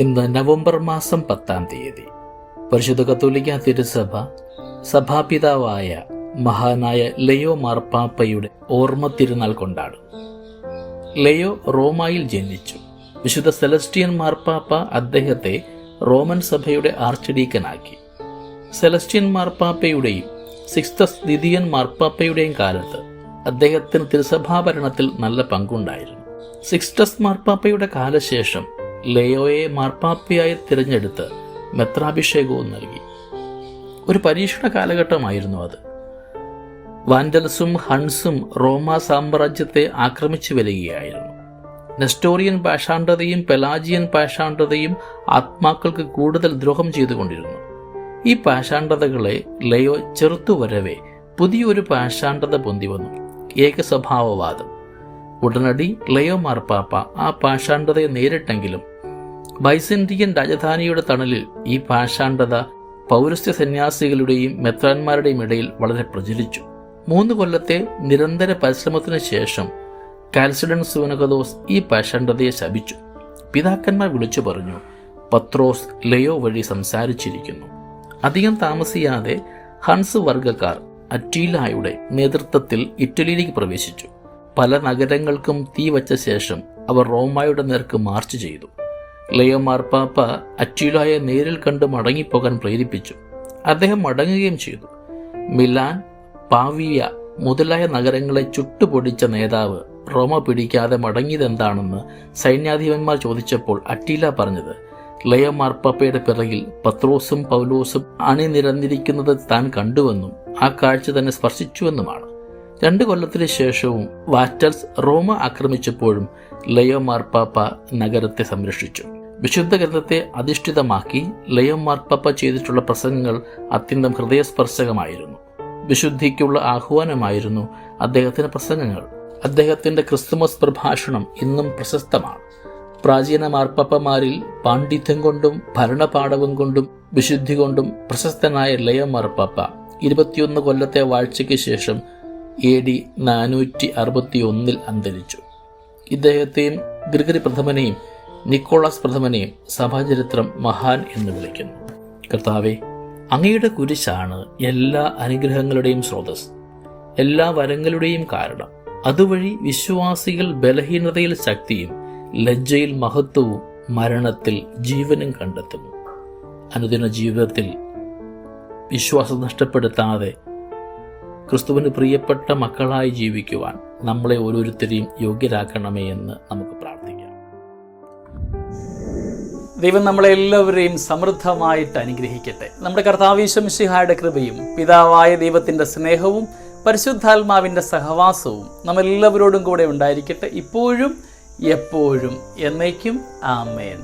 ഇന്ന് നവംബർ മാസം 10-ാം തീയതി പരിശുദ്ധ കത്തോലിക്ക തിരുസഭ സഭാപിതാവായ മഹാനായ ലയോ മാർപ്പാപ്പയുടെ ഓർമ്മ തിരുനാൾ കൊണ്ടാടും. ലയോ റോമായിൽ ജനിച്ചു. വിശുദ്ധ സെലസ്റ്റിയൻ മാർപ്പാപ്പ അദ്ദേഹത്തെ റോമൻ സഭയുടെ ആർച്ച്-ഡീക്കനാക്കി. സെലസ്റ്റിയൻ മാർപ്പാപ്പയുടെയും സിക്സ്തസ് ദ്വിതീയൻ മാർപ്പാപ്പയുടെയും കാലത്ത് അദ്ദേഹത്തിന് തിരുസഭാഭരണത്തിൽ നല്ല പങ്കുണ്ടായിരുന്നു. സിക്സ്റ്റസ് മാർപ്പാപ്പയുടെ കാലശേഷം ലയോയെ മാർപ്പാപ്പയായി തിരഞ്ഞെടുത്ത് മെത്രാഭിഷേകവും നൽകി. ഒരു പരീക്ഷണ കാലഘട്ടമായിരുന്നു അത്. വാൻഡൽസും ഹൺസും റോമ സാമ്രാജ്യത്തെ ആക്രമിച്ചു വരികയായിരുന്നു. നെസ്റ്റോറിയൻ പാഷാണ്ഡതയും പെലാജിയൻ പാഷാണ്ഡതയും ആത്മാക്കൾക്ക് കൂടുതൽ ദ്രോഹം ചെയ്തുകൊണ്ടിരുന്നു. ഈ പാഷാണ്ഡതകളെ ലയോ ചെറുത്തുവരവേ പുതിയൊരു പാഷാണ്ഡത പൊന്തി വന്നു, ഏകസ്വഭാവവാദം. ഉടനടി ലയോ മാർപ്പാപ്പ ആ പാഷാണ്ഡതയെ നേരിട്ടെങ്കിലും ബൈസന്റിയൻ രാജധാനിയുടെ തണലിൽ ഈ പാഷാണ്ഡത പൗരസ്ത്യ സന്യാസികളുടെയും മെത്രാന്മാരുടെയും ഇടയിൽ വളരെ പ്രചരിച്ചു. 3 കൊല്ലത്തെ നിരന്തര പരിശ്രമത്തിന് ശേഷം കാൽസിഡൻ സൂനകദോസ് ഈ പാഷാണ്ഡതയെ ശപിച്ചു. പിതാക്കന്മാർ വിളിച്ചു പറഞ്ഞു, പത്രോസ് ലയോ വഴി സംസാരിച്ചിരിക്കുന്നു. അധികം താമസിയാതെ ഹൺസ് വർഗക്കാർ അറ്റീലായുടെ നേതൃത്വത്തിൽ ഇറ്റലിയിലേക്ക് പ്രവേശിച്ചു. പല നഗരങ്ങൾക്കും തീ വച്ച ശേഷം അവർ റോമായുടെ നേർക്ക് മാർച്ച് ചെയ്തു. ലയോ മാർപ്പാപ്പ അറ്റീലായെ നേരിൽ കണ്ട് മടങ്ങിപ്പോകാൻ പ്രേരിപ്പിച്ചു. അദ്ദേഹം മടങ്ങുകയും ചെയ്തു. മിലാൻ, പാവിയ മുതലായ നഗരങ്ങളെ ചുട്ടുപൊടിച്ച നേതാവ് റോമ പിടിക്കാതെ മടങ്ങിയതെന്താണെന്ന് സൈന്യാധിപന്മാർ ചോദിച്ചപ്പോൾ അറ്റീല പറഞ്ഞത്, ലയോ മാർപ്പാപ്പയുടെ പിറകിൽ പത്രോസും പൗലോസും അണിനിരന്നിരിക്കുന്നത് താൻ കണ്ടുവെന്നും ആ കാഴ്ച തന്നെ സ്പർശിച്ചുവെന്നുമാണ്. 2 കൊല്ലത്തിന് ശേഷവും വാറ്റൽസ് റോമ ആക്രമിച്ചപ്പോഴും ലയോ മാർപ്പാപ്പ നഗരത്തെ സംരക്ഷിച്ചു. വിശുദ്ധ ഗ്രന്ഥത്തെ അധിഷ്ഠിതമാക്കി ലയോ മാർപ്പാപ്പ ചെയ്തിട്ടുള്ള പ്രസംഗങ്ങൾ അത്യന്തം ഹൃദയസ്പർശകമായിരുന്നു. വിശുദ്ധിക്കുള്ള ആഹ്വാനമായിരുന്നു അദ്ദേഹത്തിന്റെ പ്രസംഗങ്ങൾ. അദ്ദേഹത്തിന്റെ ക്രിസ്തുമസ് പ്രഭാഷണം ഇന്നും പ്രശസ്തമാണ്. പ്രാചീന മാർപ്പാപ്പമാരിൽ പാണ്ഡിത്യം കൊണ്ടും ഭരണപാടവം കൊണ്ടും വിശുദ്ധി കൊണ്ടും പ്രശസ്തനായ ലയോ മാർപ്പാപ്പ 21 കൊല്ലത്തെ വാഴ്ചയ്ക്ക് ശേഷം AD 461 അന്തരിച്ചു. ഇദ്ദേഹത്തെയും ഗ്രിഗറി പ്രഥമനെയും നിക്കോളാസ് പ്രഥമനെയും സഭാചരിത്രം മഹാൻ എന്ന് വിളിക്കുന്നു. കർത്താവേ, അങ്ങയുടെ കുരിശാണ് എല്ലാ അനുഗ്രഹങ്ങളുടെയും സ്രോതസ്, എല്ലാ വരങ്ങളുടെയും കാരണം. അതുവഴി വിശ്വാസികൾ ബലഹീനതയിൽ ശക്തിയും ലജ്ജയിൽ മഹത്വവും മരണത്തിൽ ജീവനും കണ്ടെത്തുന്നു. അനുദിന ജീവിതത്തിൽ വിശ്വാസം നഷ്ടപ്പെടുത്താതെ ക്രിസ്തുവിന് പ്രിയപ്പെട്ട മക്കളായി ജീവിക്കുവാൻ നമ്മളെ ഓരോരുത്തരെയും യോഗ്യരാക്കണമേ എന്ന് നമുക്ക് പ്രാർത്ഥിക്കാം. ദൈവം നമ്മളെല്ലാവരെയും സമൃദ്ധമായിട്ട് അനുഗ്രഹിക്കട്ടെ. നമ്മുടെ കർത്താവ് ഈശോ മിശിഹായുടെ കൃപയും പിതാവായ ദൈവത്തിൻ്റെ സ്നേഹവും പരിശുദ്ധാത്മാവിൻ്റെ സഹവാസവും നമ്മളെല്ലാവരോടും കൂടെ ഉണ്ടായിരിക്കട്ടെ, ഇപ്പോഴും എപ്പോഴും എന്നേക്കും. ആമേൻ.